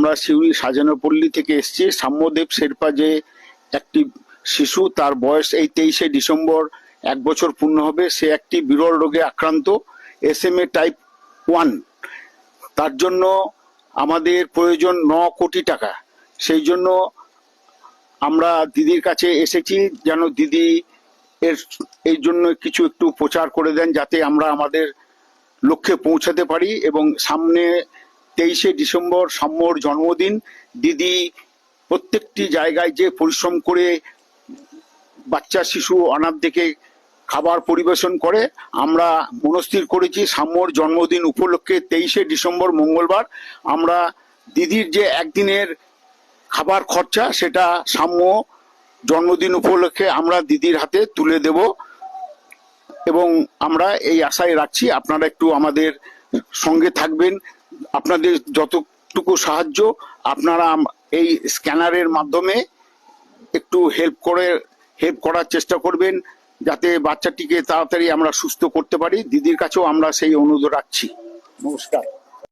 আমরা শিউরি সাজানোপল্লী থেকে এসেছি। সাম্যদেব শেরপা যে একটি শিশু, তার বয়স এই 23শে ডিসেম্বর 1 বছর পূর্ণ হবে। সে একটি বিরল রোগে আক্রান্ত, SMA টাইপ 1। তার জন্য আমাদের প্রয়োজন 9 কোটি টাকা। সেই জন্য আমরা দিদির কাছে এসেছি, যেন দিদি এই জন্য কিছু একটু প্রচার করে দেন, যাতে আমরা আমাদের লক্ষ্যে পৌঁছাতে পারি। এবং সামনে 23শে ডিসেম্বর সাম্যর জন্মদিন। দিদি প্রত্যেকটি জায়গায় যে পরিশ্রম করে বাচ্চা শিশু অনাথদেরকে খাবার পরিবেশন করে, আমরা মনস্থির করেছি সাম্যর জন্মদিন উপলক্ষে 23শে ডিসেম্বর মঙ্গলবার আমরা দিদির যে একদিনের খাবার খরচা, সেটা সাম্য জন্মদিন উপলক্ষে আমরা দিদির হাতে তুলে দেব। এবং আমরা এই আশায় রাখছি আপনারা একটু আমাদের সঙ্গে থাকবেন। আপনাদের যতটুকু সাহায্য আপনারা এই স্ক্যানারের মাধ্যমে একটু হেল্প করার চেষ্টা করবেন, যাতে বাচ্চাটিকে তাড়াতাড়ি আমরা সুস্থ করতে পারি। দিদির কাছেও আমরা সেই অনুরোধ রাখছি। নমস্কার।